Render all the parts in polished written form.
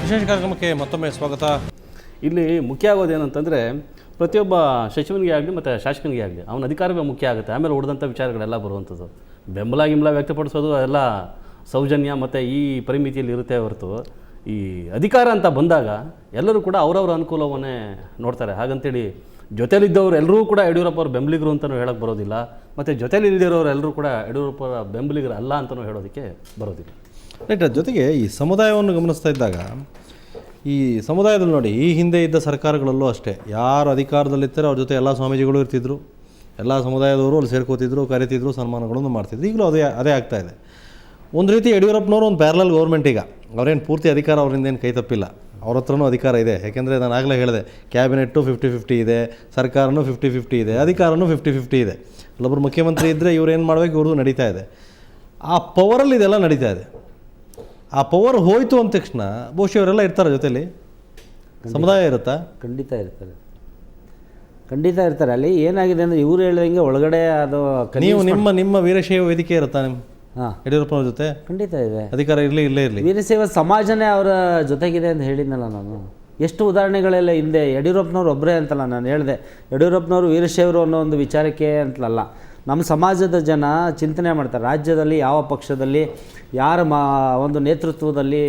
ವಿಶೇಷ ಕಾರ್ಯಕ್ರಮಕ್ಕೆ ಮತ್ತೊಮ್ಮೆ ಸ್ವಾಗತ. ಇಲ್ಲಿ ಮುಖ್ಯ ಆಗೋದು ಏನಂತಂದರೆ ಪ್ರತಿಯೊಬ್ಬ ಸಚಿವನಿಗೆ ಆಗಲಿ ಮತ್ತು ಶಾಸಕನಿಗೆ ಆಗಲಿ ಅವನ ಅಧಿಕಾರವೇ ಮುಖ್ಯ ಆಗುತ್ತೆ. ಆಮೇಲೆ ಉಳಿದಂಥ ವಿಚಾರಗಳೆಲ್ಲ ಬರುವಂಥದ್ದು. ಬೆಂಬಲ ವ್ಯಕ್ತಪಡಿಸೋದು ಎಲ್ಲ ಸೌಜನ್ಯ ಮತ್ತು ಈ ಪರಿಮಿತಿಯಲ್ಲಿ ಇರುತ್ತೆ ಹೊರತು ಈ ಅಧಿಕಾರ ಅಂತ ಬಂದಾಗ ಎಲ್ಲರೂ ಕೂಡ ಅವರವರ ಅನುಕೂಲವನ್ನೇ ನೋಡ್ತಾರೆ. ಹಾಗಂತೇಳಿ ಜೊತೆಲಿದ್ದವರು ಎಲ್ಲರೂ ಕೂಡ ಯಡಿಯೂರಪ್ಪ ಅವ್ರ ಬೆಂಬಲಿಗರು ಅಂತಲೂ ಹೇಳೋಕ್ಕೆ ಬರೋದಿಲ್ಲ, ಮತ್ತು ಜೊತೆಲಿಲ್ದಿರೋರು ಎಲ್ಲರೂ ಕೂಡ ಯಡಿಯೂರಪ್ಪ ಅವರ ಬೆಂಬಲಿಗರು ಅಲ್ಲ ಅಂತಲೂ ಹೇಳೋದಕ್ಕೆ ಬರೋದಿಲ್ಲ. ರೈಟ್. ಜೊತೆಗೆ ಈ ಸಮುದಾಯವನ್ನು ಗಮನಿಸ್ತಾ ಇದ್ದಾಗ ಈ ಸಮುದಾಯದಲ್ಲಿ ನೋಡಿ, ಈ ಹಿಂದೆ ಇದ್ದ ಸರ್ಕಾರಗಳಲ್ಲೂ ಅಷ್ಟೇ ಯಾರು ಅಧಿಕಾರದಲ್ಲಿರ್ತಾರೆ ಅವ್ರ ಜೊತೆ ಎಲ್ಲ ಸ್ವಾಮೀಜಿಗಳು ಇರ್ತಿದ್ರು, ಎಲ್ಲ ಸಮುದಾಯದವರು ಅಲ್ಲಿ ಸೇರ್ಕೋತಿದ್ರು, ಕರಿತಿದ್ರು, ಸನ್ಮಾನಗಳನ್ನು ಮಾಡ್ತಿದ್ರು. ಈಗಲೂ ಅದೇ ಆಗ್ತಾಯಿದೆ. ಒಂದು ರೀತಿ ಯಡಿಯೂರಪ್ಪನವರು ಒಂದು ಪ್ಯಾರಲಲ್ ಗೌರ್ಮೆಂಟ್. ಈಗ ಅವರೇನು ಪೂರ್ತಿ ಅಧಿಕಾರ ಅವರಿಂದ ಏನು ಕೈ ತಪ್ಪಿಲ್ಲ, ಅವ್ರ ಹತ್ರನೂ ಅಧಿಕಾರ ಇದೆ. ಯಾಕೆಂದರೆ ನಾನು ಆಗಲೇ ಹೇಳಿದೆ, ಕ್ಯಾಬಿನೆಟ್ಟು 50-50 ಇದೆ, ಸರ್ಕಾರನೂ 50-50 ಇದೆ, ಅಧಿಕಾರನೂ 50-50 ಇದೆ. ಅಲ್ಲೊಬ್ಬರು ಮುಖ್ಯಮಂತ್ರಿ ಇದ್ದರೆ ಇವ್ರೇನು ಮಾಡಬೇಕು, ಇವ್ರದ್ದು ನಡೀತಾ ಇದೆ. ಆ ಪವರಲ್ಲಿ ಇದೆಲ್ಲ ನಡೀತಾ ಇದೆ. ಆ ಪವರ್ ಹೋಯಿತು ಅಂದ ತಕ್ಷಣ ಬಹುಶಃ ಇವರೆಲ್ಲ ಇರ್ತಾರೆ ಜೊತೆಲಿ, ಸಮುದಾಯ ಇರುತ್ತಾ? ಖಂಡಿತ ಇರ್ತಾರೆ. ಅಲ್ಲಿ ಏನಾಗಿದೆ ಅಂದರೆ ಇವ್ರು ಹೇಳಿದಂಗೆ ಒಳಗಡೆ ಅದು ನೀವು ನಿಮ್ಮ ವೀರಶೈವ ವೇದಿಕೆ ಇರುತ್ತಾ ನಿಮ್ಮ ಯಡಿಯೂರಪ್ಪನವ್ರ ಜೊತೆ? ಖಂಡಿತ ಇದೆ. ಅಧಿಕಾರ ಇರಲಿ ವೀರಶೈವ ಸಮಾಜನೇ ಅವರ ಜೊತೆಗಿದೆ ಅಂತ ಹೇಳಿದ್ನಲ್ಲ ನಾನು. ಎಷ್ಟು ಉದಾಹರಣೆಗಳೆಲ್ಲ ಹಿಂದೆ ಯಡಿಯೂರಪ್ಪನವ್ರು ಒಬ್ಬರೇ ಅಂತಲ್ಲ ನಾನು ಹೇಳಿದೆ. ಯಡಿಯೂರಪ್ಪನವರು ವೀರಶೈವರು ಅನ್ನೋ ಒಂದು ವಿಚಾರಕ್ಕೆ ಅಂತಲಲ್ಲ, ನಮ್ಮ ಸಮಾಜದ ಜನ ಚಿಂತನೆ ಮಾಡ್ತಾರೆ. ರಾಜ್ಯದಲ್ಲಿ ಯಾವ ಪಕ್ಷದಲ್ಲಿ ಯಾರ ಒಂದು ನೇತೃತ್ವದಲ್ಲಿ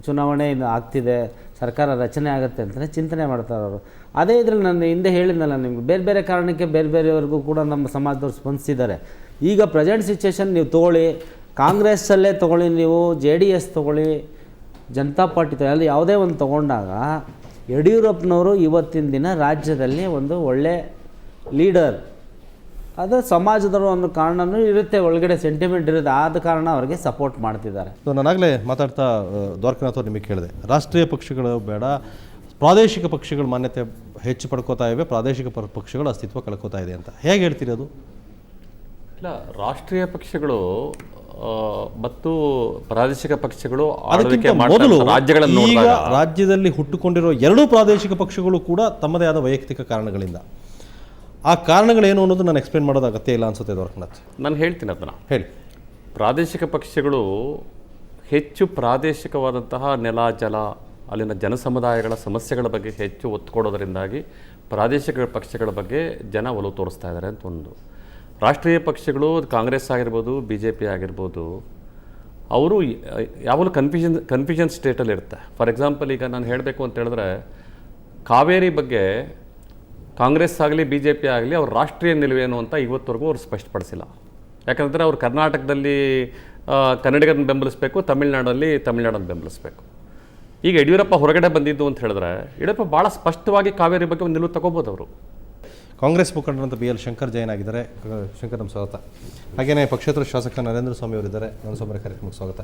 ಚುನಾವಣೆ ಆಗ್ತಿದೆ, ಸರ್ಕಾರ ರಚನೆ ಆಗುತ್ತೆ ಅಂತಲೇ ಚಿಂತನೆ ಮಾಡ್ತಾರೆ ಅವರು. ಅದೇ ಇದ್ರಲ್ಲಿ ನಾನು ಹಿಂದೆ ಹೇಳಿದ್ನಲ್ಲ ನಿಮ್ಗೆ, ಬೇರೆ ಕಾರಣಕ್ಕೆ ಬೇರೆಯವ್ರಿಗೂ ಕೂಡ ನಮ್ಮ ಸಮಾಜದವ್ರು ಸ್ಪಂದಿಸಿದ್ದಾರೆ. ಈಗ ಪ್ರೆಸೆಂಟ್ ಸಿಚುವೇಶನ್ ನೀವು ತೊಗೊಳ್ಳಿ, ಕಾಂಗ್ರೆಸ್ಸಲ್ಲೇ ತೊಗೊಳ್ಳಿ, ನೀವು JDS ತೊಗೊಳ್ಳಿ, ಜನತಾ ಪಾರ್ಟಿ ಅಲ್ಲಿ ಯಾವುದೇ ಒಂದು ತೊಗೊಂಡಾಗ ಯಡಿಯೂರಪ್ಪನವರು ಇವತ್ತಿನ ದಿನ ರಾಜ್ಯದಲ್ಲಿ ಒಂದು ಒಳ್ಳೆ ಲೀಡರ್. ಅದು ಸಮಾಜದವರು ಒಂದು ಕಾರಣನೂ ಇರುತ್ತೆ, ಒಳಗಡೆ ಸೆಂಟಿಮೆಂಟ್ ಇರುತ್ತೆ, ಆದ ಕಾರಣ ಅವರಿಗೆ ಸಪೋರ್ಟ್ ಮಾಡ್ತಿದ್ದಾರೆ. ನಾನಾಗಲೇ ಮಾತಾಡ್ತಾ ದ್ವಾರಕನಾಥ್ ಅವ್ರು ನಿಮಗೆ ಕೇಳಿದೆ, ರಾಷ್ಟ್ರೀಯ ಪಕ್ಷಗಳು ಬೇಡ, ಪ್ರಾದೇಶಿಕ ಪಕ್ಷಗಳು ಮಾನ್ಯತೆ ಹೆಚ್ಚು ಪಡ್ಕೋತಾ ಇವೆ, ಪ್ರಾದೇಶಿಕ ಪಕ್ಷಗಳು ಅಸ್ತಿತ್ವ ಕಳ್ಕೋತಾ ಇದೆ ಅಂತ ಹೇಗೆ ಹೇಳ್ತೀರಿ? ಅದು ಇಲ್ಲ, ರಾಷ್ಟ್ರೀಯ ಪಕ್ಷಗಳು ಮತ್ತು ಪ್ರಾದೇಶಿಕ ಪಕ್ಷಗಳು ಆಳ್ವಿಕೆ ಮೊದಲು ರಾಜ್ಯಗಳನ್ನು ಈಗ ರಾಜ್ಯದಲ್ಲಿ ಹುಟ್ಟುಕೊಂಡಿರೋ ಎರಡೂ ಪ್ರಾದೇಶಿಕ ಪಕ್ಷಗಳು ಕೂಡ ತಮ್ಮದೇ ಆದ ವೈಯಕ್ತಿಕ ಕಾರಣಗಳಿಂದ. ಆ ಕಾರಣಗಳೇನು ಅನ್ನೋದು ನಾನು ಎಕ್ಸ್ಪ್ಲೇನ್ ಮಾಡೋದು ಅಗತ್ಯ ಇಲ್ಲ ಅನ್ಸುತ್ತೆ ದ್ವಾರಕನಾಥ್. ನಾನು ಹೇಳ್ತೀನಿ ಅದನ್ನು. ಹೇಳಿ. ಪ್ರಾದೇಶಿಕ ಪಕ್ಷಗಳು ಹೆಚ್ಚು ಪ್ರಾದೇಶಿಕವಾದಂತಹ ನೆಲ, ಜಲ, ಅಲ್ಲಿನ ಜನಸಮುದಾಯಗಳ ಸಮಸ್ಯೆಗಳ ಬಗ್ಗೆ ಹೆಚ್ಚು ಒತ್ತು ಕೊಡೋದರಿಂದಾಗಿ ಪ್ರಾದೇಶಿಕ ಪಕ್ಷಗಳ ಬಗ್ಗೆ ಜನ ಒಲವು ತೋರಿಸ್ತಾ ಇದ್ದಾರೆ ಅಂತ ಒಂದು. ರಾಷ್ಟ್ರೀಯ ಪಕ್ಷಗಳು ಕಾಂಗ್ರೆಸ್ ಆಗಿರ್ಬೋದು, BJP ಆಗಿರ್ಬೋದು, ಅವರು ಯಾವಾಗಲೂ ಕನ್ಫ್ಯೂಷನ್ ಸ್ಟೇಟಲ್ಲಿ ಇರುತ್ತೆ. ಫಾರ್ ಎಕ್ಸಾಂಪಲ್, ಈಗ ನಾನು ಹೇಳಬೇಕು ಅಂತ ಹೇಳಿದ್ರೆ, ಕಾವೇರಿ ಬಗ್ಗೆ ಕಾಂಗ್ರೆಸ್ ಆಗಲಿ BJP ಆಗಲಿ ಅವ್ರ ರಾಷ್ಟ್ರೀಯ ನಿಲುವೇನು ಅಂತ ಇವತ್ತವರೆಗೂ ಅವ್ರು ಸ್ಪಷ್ಟಪಡಿಸಿಲ್ಲ. ಯಾಕಂದರೆ ಅವ್ರು ಕರ್ನಾಟಕದಲ್ಲಿ ಕನ್ನಡಿಗರನ್ನು ಬೆಂಬಲಿಸಬೇಕು, ತಮಿಳ್ನಾಡನ್ನು ಬೆಂಬಲಿಸಬೇಕು. ಈಗ ಯಡಿಯೂರಪ್ಪ ಹೊರಗಡೆ ಬಂದಿದ್ದು ಅಂತ ಹೇಳಿದ್ರೆ, ಯಡಿಯೂರಪ್ಪ ಭಾಳ ಸ್ಪಷ್ಟವಾಗಿ ಕಾವೇರಿ ಬಗ್ಗೆ ಒಂದು ನಿಲುವು ತಗೋಬೋದು ಅವರು. ಕಾಂಗ್ರೆಸ್ ಮುಖಂಡರಂತ BL ಶಂಕರ್ ಜೈನ್ ಆಗಿದ್ದಾರೆ. ಶಂಕರ್, ನಮ್ಮ ಸ್ವಾಗತ. ಹಾಗೆಯೇ ಪಕ್ಷೇತರ ಶಾಸಕ ನರೇಂದ್ರ ಸ್ವಾಮಿ ಅವರಿದ್ದಾರೆ. ನನ್ನ ಸ್ವಾಮಿ ಕಾರ್ಯಕ್ರಮಕ್ಕೆ ಸ್ವಾಗತ.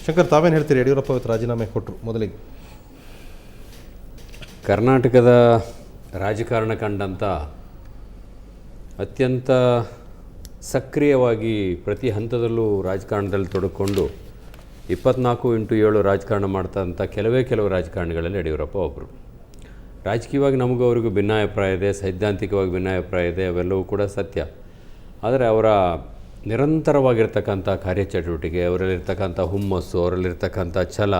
ಶಂಕರ್, ತಾವೇನು ಹೇಳ್ತೀರಿ? ಯಡಿಯೂರಪ್ಪ ಇವತ್ತು ರಾಜೀನಾಮೆ ಕೊಟ್ಟರು. ಮೊದಲಿಗೆ ಕರ್ನಾಟಕದ ರಾಜಕಾರಣ ಕಂಡಂಥ ಅತ್ಯಂತ ಸಕ್ರಿಯವಾಗಿ ಪ್ರತಿ ಹಂತದಲ್ಲೂ ರಾಜಕಾರಣದಲ್ಲಿ ತೊಡಕೊಂಡು 24x7 ರಾಜಕಾರಣ ಮಾಡ್ತಂಥ ಕೆಲವು ರಾಜಕಾರಣಿಗಳಲ್ಲಿ ಯಡಿಯೂರಪ್ಪ ಒಬ್ಬರು. ರಾಜಕೀಯವಾಗಿ ನಮಗೂ ಅವರಿಗೂ ಭಿನ್ನಾಭಿಪ್ರಾಯ ಇದೆ, ಸೈದ್ಧಾಂತಿಕವಾಗಿ ಭಿನ್ನಾಭಿಪ್ರಾಯ ಇದೆ, ಅವೆಲ್ಲವೂ ಕೂಡ ಸತ್ಯ. ಆದರೆ ಅವರ ನಿರಂತರವಾಗಿರ್ತಕ್ಕಂಥ ಕಾರ್ಯಚಟುವಟಿಕೆ, ಅವರಲ್ಲಿರ್ತಕ್ಕಂಥ ಹುಮ್ಮಸ್ಸು, ಅವರಲ್ಲಿರ್ತಕ್ಕಂಥ ಛಲ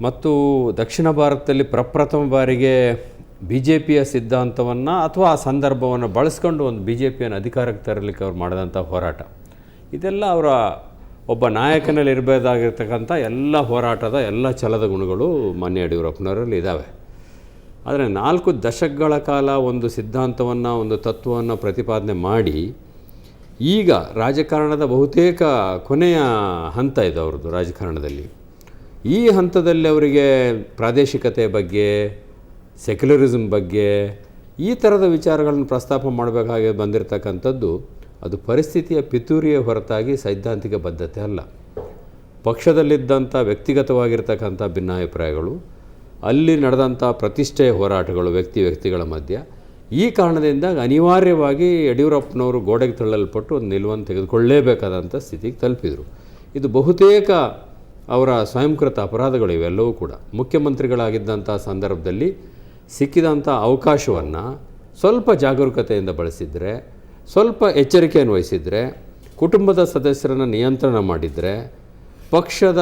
ಮತ್ತು ದಕ್ಷಿಣ ಭಾರತದಲ್ಲಿ ಪ್ರಪ್ರಥಮ ಬಾರಿಗೆ BJPಯ ಸಿದ್ಧಾಂತವನ್ನು ಅಥವಾ ಆ ಸಂದರ್ಭವನ್ನು ಬಳಸ್ಕೊಂಡು ಒಂದು BJPಯನ್ನು ಅಧಿಕಾರಕ್ಕೆ ತರಲಿಕ್ಕೆ ಅವ್ರು ಮಾಡಿದಂಥ ಹೋರಾಟ, ಇದೆಲ್ಲ ಅವರ ಒಬ್ಬ ನಾಯಕನಲ್ಲಿ ಇರಬೇಕಾಗಿರ್ತಕ್ಕಂಥ ಎಲ್ಲ ಹೋರಾಟದ ಎಲ್ಲ ಛಲದ ಗುಣಗಳು ಮಾನ್ಯ ಯಡಿಯೂರಪ್ಪನವರಲ್ಲಿ ಇದ್ದಾವೆ. ಆದರೆ 4 ದಶಕಗಳ ಕಾಲ ಒಂದು ಸಿದ್ಧಾಂತವನ್ನು, ಒಂದು ತತ್ವವನ್ನು ಪ್ರತಿಪಾದನೆ ಮಾಡಿ ಈಗ ರಾಜಕಾರಣದ ಬಹುತೇಕ ಕೊನೆಯ ಹಂತ ಇದೆ ಅವ್ರದ್ದು ರಾಜಕಾರಣದಲ್ಲಿ. ಈ ಹಂತದಲ್ಲಿ ಅವರಿಗೆ ಪ್ರಾದೇಶಿಕತೆ ಬಗ್ಗೆ, ಸೆಕ್ಯುಲರಿಸಮ್ ಬಗ್ಗೆ, ಈ ಥರದ ವಿಚಾರಗಳನ್ನು ಪ್ರಸ್ತಾಪ ಮಾಡಬೇಕಾಗಿ ಬಂದಿರತಕ್ಕಂಥದ್ದು ಅದು ಪರಿಸ್ಥಿತಿಯ ಪಿತೂರಿಯ ಹೊರತಾಗಿ ಸೈದ್ಧಾಂತಿಕ ಬದ್ಧತೆ ಅಲ್ಲ. ಪಕ್ಷದಲ್ಲಿದ್ದಂಥ ವ್ಯಕ್ತಿಗತವಾಗಿರ್ತಕ್ಕಂಥ ಭಿನ್ನಾಭಿಪ್ರಾಯಗಳು, ಅಲ್ಲಿ ನಡೆದಂಥ ಪ್ರತಿಷ್ಠೆಯ ಹೋರಾಟಗಳು ವ್ಯಕ್ತಿಗಳ ಮಧ್ಯೆ, ಈ ಕಾರಣದಿಂದ ಅನಿವಾರ್ಯವಾಗಿ ಯಡಿಯೂರಪ್ಪನವರು ಗೋಡೆಗೆ ತಳ್ಳಲ್ಪಟ್ಟು ಒಂದು ನಿಲುವನ್ನು ತೆಗೆದುಕೊಳ್ಳಲೇಬೇಕಾದಂಥ ಸ್ಥಿತಿಗೆ ತಲುಪಿದರು. ಇದು ಬಹುತೇಕ ಅವರ ಸ್ವಯಂಕೃತ ಅಪರಾಧಗಳು ಇವೆಲ್ಲವೂ ಕೂಡ. ಮುಖ್ಯಮಂತ್ರಿಗಳಾಗಿದ್ದಂಥ ಸಂದರ್ಭದಲ್ಲಿ ಸಿಕ್ಕಿದಂಥ ಅವಕಾಶವನ್ನು ಸ್ವಲ್ಪ ಜಾಗರೂಕತೆಯಿಂದ ಬಳಸಿದರೆ, ಸ್ವಲ್ಪ ಎಚ್ಚರಿಕೆಯನ್ನು ವಹಿಸಿದರೆ, ಕುಟುಂಬದ ಸದಸ್ಯರನ್ನು ನಿಯಂತ್ರಣ ಮಾಡಿದರೆ, ಪಕ್ಷದ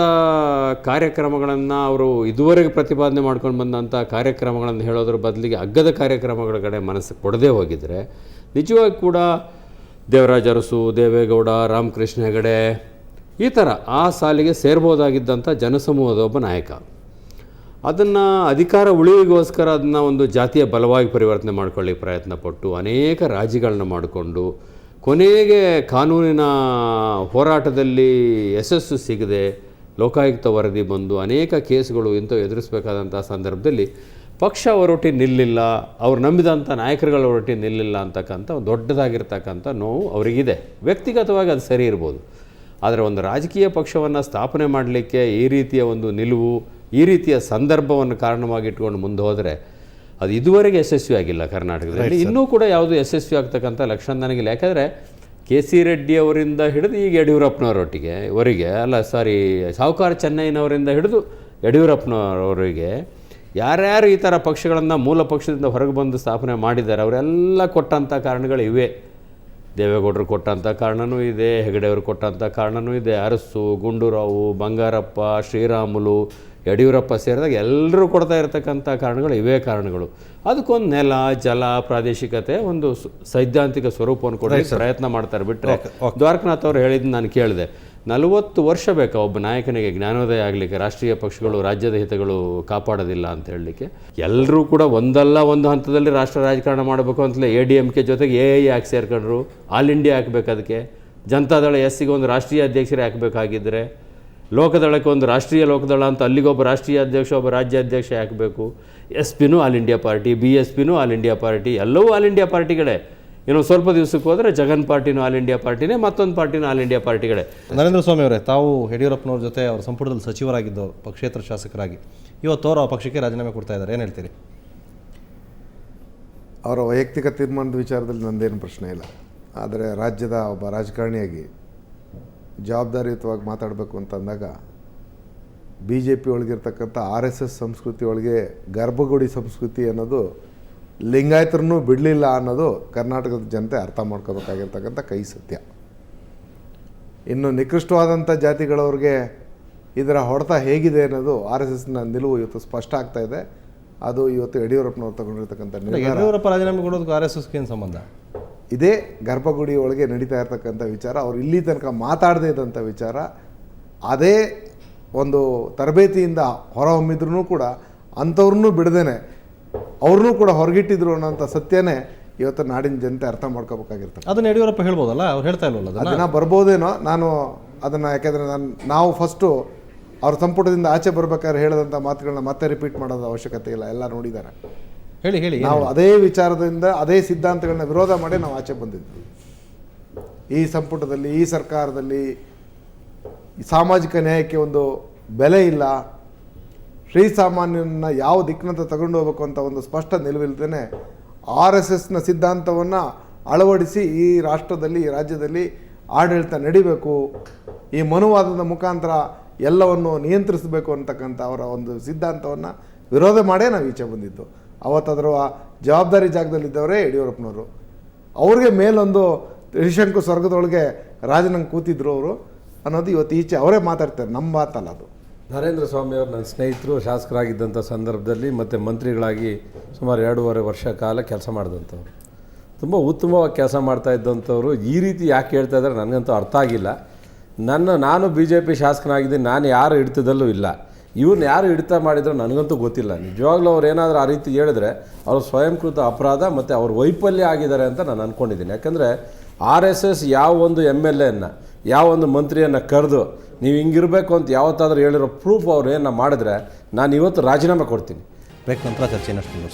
ಕಾರ್ಯಕ್ರಮಗಳನ್ನು ಅವರು ಇದುವರೆಗೆ ಪ್ರತಿಪಾದನೆ ಮಾಡ್ಕೊಂಡು ಬಂದಂಥ ಕಾರ್ಯಕ್ರಮಗಳನ್ನು ಹೇಳೋದ್ರ ಬದಲಿಗೆ ಅಗ್ಗದ ಕಾರ್ಯಕ್ರಮಗಳ ಕಡೆ ಮನಸ್ಸು ಕೊಡದೇ ಹೋಗಿದರೆ ನಿಜವಾಗಿ ಕೂಡ ದೇವರಾಜ ಅರಸು, ದೇವೇಗೌಡ, ರಾಮಕೃಷ್ಣ ಹೆಗಡೆ ಈ ಥರ ಆ ಸಾಲಿಗೆ ಸೇರ್ಬೋದಾಗಿದ್ದಂಥ ಜನಸಮೂಹದ ಒಬ್ಬ ನಾಯಕ. ಅದನ್ನು ಅಧಿಕಾರ ಉಳಿವಿಗೋಸ್ಕರ ಅದನ್ನು ಒಂದು ಜಾತಿಯ ಬಲವಾಗಿ ಪರಿವರ್ತನೆ ಮಾಡ್ಕೊಳ್ಳಿಕ್ಕೆ ಪ್ರಯತ್ನ ಪಟ್ಟು ಅನೇಕ ರಾಜಿಗಳನ್ನ ಮಾಡಿಕೊಂಡು ಕೊನೆಗೆ ಕಾನೂನಿನ ಹೋರಾಟದಲ್ಲಿ ಯಶಸ್ಸು ಸಿಗದೆ ಲೋಕಾಯುಕ್ತ ವರದಿ ಬಂದು ಅನೇಕ ಕೇಸುಗಳು ಇಂಥವು ಎದುರಿಸಬೇಕಾದಂಥ ಸಂದರ್ಭದಲ್ಲಿ ಪಕ್ಷ ಹೊರಟಿ ನಿಲ್ಲಿಲ್ಲ, ಅವ್ರು ನಂಬಿದಂಥ ನಾಯಕರುಗಳ ಹೊರಟಿ ನಿಲ್ಲಿಲ್ಲ ಅಂತಕ್ಕಂಥ ಒಂದು ದೊಡ್ಡದಾಗಿರ್ತಕ್ಕಂಥ ನೋವು ಅವರಿಗಿದೆ. ವ್ಯಕ್ತಿಗತವಾಗಿ ಅದು ಸರಿ ಇರ್ಬೋದು, ಆದರೆ ಒಂದು ರಾಜಕೀಯ ಪಕ್ಷವನ್ನು ಸ್ಥಾಪನೆ ಮಾಡಲಿಕ್ಕೆ ಈ ರೀತಿಯ ಒಂದು ನಿಲುವು, ಈ ರೀತಿಯ ಸಂದರ್ಭವನ್ನು ಕಾರಣವಾಗಿ ಇಟ್ಕೊಂಡು ಮುಂದೆ ಹೋದರೆ ಅದು ಇದುವರೆಗೆ ಯಶಸ್ವಿಯಾಗಿಲ್ಲ ಕರ್ನಾಟಕದಲ್ಲಿ. ಇನ್ನೂ ಕೂಡ ಯಾವುದು ಯಶಸ್ವಿ ಆಗ್ತಕ್ಕಂಥ ಲಕ್ಷಣ ನನಗಿಲ್ಲ. ಯಾಕಂದರೆ KC ರೆಡ್ಡಿ ಅವರಿಂದ ಹಿಡಿದು ಈಗ ಯಡಿಯೂರಪ್ಪನವರೊಟ್ಟಿಗೆ ಸಾಹುಕಾರ ಚೆನ್ನೈನವರಿಂದ ಹಿಡಿದು ಯಡಿಯೂರಪ್ಪನವರಿಗೆ ಯಾರ್ಯಾರು ಈ ಥರ ಪಕ್ಷಗಳನ್ನು ಮೂಲ ಪಕ್ಷದಿಂದ ಹೊರಗೆ ಬಂದು ಸ್ಥಾಪನೆ ಮಾಡಿದ್ದಾರೆ ಅವರೆಲ್ಲ ಕೊಟ್ಟಂಥ ಕಾರಣಗಳು ಇವೆ. ದೇವೇಗೌಡರು ಕೊಟ್ಟಂಥ ಕಾರಣವೂ ಇದೆ, ಹೆಗಡೆಯವರು ಕೊಟ್ಟಂಥ ಕಾರಣವೂ ಇದೆ, ಅರಸು, ಗುಂಡೂರಾವು, ಬಂಗಾರಪ್ಪ, ಶ್ರೀರಾಮುಲು, ಯಡಿಯೂರಪ್ಪ ಸೇರಿದಾಗ ಎಲ್ಲರೂ ಕೊಡ್ತಾ ಇರತಕ್ಕಂಥ ಕಾರಣಗಳು ಇವೇ ಕಾರಣಗಳು. ಅದಕ್ಕೊಂದು ನೆಲ, ಜಲ, ಪ್ರಾದೇಶಿಕತೆ ಒಂದು ಸೈದ್ಧಾಂತಿಕ ಸ್ವರೂಪವನ್ನು ಕೊಡೋಕ್ಕೆ ಪ್ರಯತ್ನ ಮಾಡ್ತಾರೆ. ಬಿಟ್ಟರೆ ದ್ವಾರಕನಾಥ್ ಅವರು ಹೇಳಿದ್ದು ನಾನು ಕೇಳಿದೆ, 40 ವರ್ಷ ಬೇಕಾ ಒಬ್ಬ ನಾಯಕನಿಗೆ ಜ್ಞಾನೋದಯ ಆಗಲಿಕ್ಕೆ, ರಾಷ್ಟ್ರೀಯ ಪಕ್ಷಗಳು ರಾಜ್ಯದ ಹಿತಗಳು ಕಾಪಾಡೋದಿಲ್ಲ ಅಂತ ಹೇಳಲಿಕ್ಕೆ. ಎಲ್ಲರೂ ಕೂಡ ಒಂದಲ್ಲ ಒಂದು ಹಂತದಲ್ಲಿ ರಾಷ್ಟ್ರ ರಾಜಕಾರಣ ಮಾಡಬೇಕು ಅಂತಲೇ ADMK ಜೊತೆಗೆ AA ಯಾಕೆ ಸೇರ್ಕೊಂಡ್ರು, ಆಲ್ ಇಂಡಿಯಾ ಹಾಕಬೇಕು, ಅದಕ್ಕೆ ಜನತಾದಳ SCಗೆ ಒಂದು ರಾಷ್ಟ್ರೀಯ ಅಧ್ಯಕ್ಷರೇ ಹಾಕಬೇಕಾಗಿದ್ದರೆ, ಲೋಕದಳಕ್ಕೆ ಒಂದು ರಾಷ್ಟ್ರೀಯ ಲೋಕದಳ ಅಂತ ಅಲ್ಲಿಗೊಬ್ಬ ರಾಷ್ಟ್ರೀಯ ಅಧ್ಯಕ್ಷ, ಒಬ್ಬ ರಾಜ್ಯಾಧ್ಯಕ್ಷ ಹಾಕಬೇಕು, SP-ನೂ ಆಲ್ ಇಂಡಿಯಾ ಪಾರ್ಟಿ, BSP-ನೂ ಆಲ್ ಇಂಡಿಯಾ ಪಾರ್ಟಿ, ಎಲ್ಲವೂ ಆಲ್ ಇಂಡಿಯಾ ಪಾರ್ಟಿಗಳೇ. ಇನ್ನು ಸ್ವಲ್ಪ ದಿವಸಕ್ಕೆ ಹೋದರೆ ಜಗನ್ ಪಾರ್ಟಿನೂ ಆಲ್ ಇಂಡಿಯಾ ಪಾರ್ಟಿನೇ, ಮತ್ತೊಂದು ಪಾರ್ಟಿನೂ ಆಲ್ ಇಂಡಿಯಾ ಪಾರ್ಟಿಗಳೇ. ನರೇಂದ್ರ ಸ್ವಾಮಿ ಅವರೇ, ತಾವು ಯಡಿಯೂರಪ್ಪನವ್ರ ಜೊತೆ ಅವ್ರ ಸಂಪುಟದಲ್ಲಿ ಸಚಿವರಾಗಿದ್ದವರು, ಪಕ್ಷೇತರ ಶಾಸಕರಾಗಿ, ಇವತ್ತು ಅವರು ಆ ಪಕ್ಷಕ್ಕೆ ರಾಜೀನಾಮೆ ಕೊಡ್ತಾ ಇದ್ದಾರೆ, ಏನು ಹೇಳ್ತೀರಿ? ಅವರ ವೈಯಕ್ತಿಕ ತೀರ್ಮಾನದ ವಿಚಾರದಲ್ಲಿ ನಂದೇನು ಪ್ರಶ್ನೆ ಇಲ್ಲ. ಆದರೆ ರಾಜ್ಯದ ಒಬ್ಬ ರಾಜಕಾರಣಿಯಾಗಿ ಜವಾಬ್ದಾರಿಯುತವಾಗಿ ಮಾತಾಡಬೇಕು ಅಂತಂದಾಗ BJP ಒಳಗಿರ್ತಕ್ಕಂಥ RSS ಸಂಸ್ಕೃತಿ ಒಳಗೆ ಗರ್ಭಗುಡಿ ಸಂಸ್ಕೃತಿ ಅನ್ನೋದು ಲಿಂಗಾಯತರನ್ನೂ ಬಿಡಲಿಲ್ಲ ಅನ್ನೋದು ಕರ್ನಾಟಕದ ಜನತೆ ಅರ್ಥ ಮಾಡ್ಕೋಬೇಕಾಗಿರ್ತಕ್ಕಂಥ ಕೈ ಸತ್ಯ. ಇನ್ನು ನಿಕೃಷ್ಟವಾದಂಥ ಜಾತಿಗಳವ್ರಿಗೆ ಇದರ ಹೊಡೆತ ಹೇಗಿದೆ ಅನ್ನೋದು RSSನ ನಿಲುವು ಇವತ್ತು ಸ್ಪಷ್ಟ ಆಗ್ತಾ ಇದೆ. ಅದು ಇವತ್ತು ಯಡಿಯೂರಪ್ಪನವ್ರು ತಗೊಂಡಿರ್ತಕ್ಕಂಥ ಯಡಿಯೂರಪ್ಪ ರಾಜೀನಾಮೆ ಕೊಡೋದಕ್ಕೆ RSSಗೆ ಏನು ಸಂಬಂಧ? ಇದೇ ಗರ್ಭಗುಡಿ ಒಳಗೆ ನಡೀತಾ ಇರ್ತಕ್ಕಂಥ ವಿಚಾರ, ಅವ್ರು ಇಲ್ಲಿ ತನಕ ಮಾತಾಡದೇ ಇದ್ದಂಥ ವಿಚಾರ. ಅದೇ ಒಂದು ತರಬೇತಿಯಿಂದ ಹೊರಹೊಮ್ಮಿದ್ರೂ ಕೂಡ ಅಂಥವ್ರನ್ನೂ ಬಿಡದೇನೆ ಅವ್ರನ್ನೂ ಕೂಡ ಹೊರಗಿಟ್ಟಿದ್ರು ಅನ್ನೋಂಥ ಸತ್ಯನೇ ಇವತ್ತು ನಾಡಿನ ಜನತೆ ಅರ್ಥ ಮಾಡ್ಕೋಬೇಕಾಗಿರ್ತದೆ. ಅದನ್ನು ಯಡಿಯೂರಪ್ಪ ಹೇಳ್ಬೋದಲ್ಲ, ಅವ್ರು ಹೇಳ್ತಾ ಇಲ್ವಲ್ಲ ಅದನ್ನು ಬರ್ಬೋದೇನೋ. ನಾನು ಅದನ್ನು ಯಾಕೆಂದರೆ ನಾವು ಫಸ್ಟು ಅವ್ರ ಸಂಪುಟದಿಂದ ಆಚೆ ಬರ್ಬೇಕಾದ್ರೆ ಹೇಳಿದಂಥ ಮಾತುಗಳನ್ನ ಮತ್ತೆ ರಿಪೀಟ್ ಮಾಡೋದು ಅವಶ್ಯಕತೆ ಇಲ್ಲ, ಎಲ್ಲ ನೋಡಿದ್ದಾರೆ. ಹೇಳಿ ನಾವು ಅದೇ ವಿಚಾರದಿಂದ ಅದೇ ಸಿದ್ಧಾಂತಗಳನ್ನ ವಿರೋಧ ಮಾಡಿ ನಾವು ಆಚೆ ಬಂದಿದ್ವಿ. ಈ ಸಂಪುಟದಲ್ಲಿ, ಈ ಸರ್ಕಾರದಲ್ಲಿ ಸಾಮಾಜಿಕ ನ್ಯಾಯಕ್ಕೆ ಒಂದು ಬೆಲೆ ಇಲ್ಲ, ಶ್ರೀಸಾಮಾನ್ಯನ ಯಾವ ದಿಕ್ಕಿನಂತ ತಗೊಂಡು ಹೋಗ್ಬೇಕು ಅಂತ ಒಂದು ಸ್ಪಷ್ಟ ನಿಲುವಿಲ್ದೇ RSSನ ಸಿದ್ಧಾಂತವನ್ನು ಅಳವಡಿಸಿ ಈ ರಾಷ್ಟ್ರದಲ್ಲಿ, ಈ ರಾಜ್ಯದಲ್ಲಿ ಆಡಳಿತ ನಡಿಬೇಕು, ಈ ಮನುವಾದದ ಮುಖಾಂತರ ಎಲ್ಲವನ್ನು ನಿಯಂತ್ರಿಸಬೇಕು ಅಂತಕ್ಕಂಥ ಅವರ ಒಂದು ಸಿದ್ಧಾಂತವನ್ನು ವಿರೋಧ ಮಾಡೇ ನಾವು ಈಚೆ ಬಂದಿದ್ದು. ಅವತ್ತದರ ಜವಾಬ್ದಾರಿ ಜಾಗದಲ್ಲಿದ್ದವರೇ ಯಡಿಯೂರಪ್ಪನವರು. ಅವ್ರಿಗೆ ಮೇಲೊಂದು ತ್ರಿಶಂಕು ಸ್ವರ್ಗದೊಳಗೆ ರಾಜನಂಗೆ ಕೂತಿದ್ರು ಅವರು ಅನ್ನೋದು ಇವತ್ತು ಈಚೆ ಅವರೇ ಮಾತಾಡ್ತಾರೆ, ನಮ್ಮ ಮಾತಲ್ಲ ಅದು. ನರೇಂದ್ರ ಸ್ವಾಮಿ ಅವರು ನನ್ನ ಸ್ನೇಹಿತರು, ಶಾಸಕರಾಗಿದ್ದಂಥ ಸಂದರ್ಭದಲ್ಲಿ ಮತ್ತು ಮಂತ್ರಿಗಳಾಗಿ ಸುಮಾರು 2.5 ವರ್ಷ ಕಾಲ ಕೆಲಸ ಮಾಡಿದಂಥವ್ರು, ತುಂಬ ಉತ್ತಮವಾಗಿ ಕೆಲಸ ಮಾಡ್ತಾ ಇದ್ದಂಥವ್ರು. ಈ ರೀತಿ ಯಾಕೆ ಹೇಳ್ತಾ ಇದ್ದಾರೆ ನನಗಂತೂ ಅರ್ಥ ಆಗಿಲ್ಲ. ನಾನು BJP ಶಾಸಕನಾಗಿದ್ದೀನಿ, ನಾನು ಯಾರು ಹಿಡಿತದಲ್ಲೂ ಇಲ್ಲ. ಇವ್ರನ್ನ ಯಾರು ಹಿಡಿತ ಮಾಡಿದ್ರು ನನಗಂತೂ ಗೊತ್ತಿಲ್ಲ. ನಿಜವಾಗ್ಲೂ ಅವ್ರು ಏನಾದರೂ ಆ ರೀತಿ ಹೇಳಿದ್ರೆ ಅವ್ರು ಸ್ವಯಂಕೃತ ಅಪರಾಧ ಮತ್ತು ಅವ್ರ ವೈಫಲ್ಯ ಆಗಿದ್ದಾರೆ ಅಂತ ನಾನು ಅಂದ್ಕೊಂಡಿದ್ದೀನಿ. ಯಾಕಂದರೆ RSS ಯಾವ ಒಂದು MLAನ, ಯಾವ ಒಂದು ಮಂತ್ರಿಯನ್ನು ಕರೆದು ನೀವು ಹಿಂಗಿರಬೇಕು ಅಂತ ಯಾವತ್ತಾದ್ರೂ ಹೇಳಿರೋ ಪ್ರೂಫ್ ಅವ್ರು ಏನನ್ನ ಮಾಡಿದ್ರೆ ನಾನು ಇವತ್ತು ರಾಜೀನಾಮೆ ಕೊಡ್ತೀನಿ. ಬ್ರೇಕ್ ನಂತರ ಚರ್ಚೆ ನಡ್ಕೊಂಡು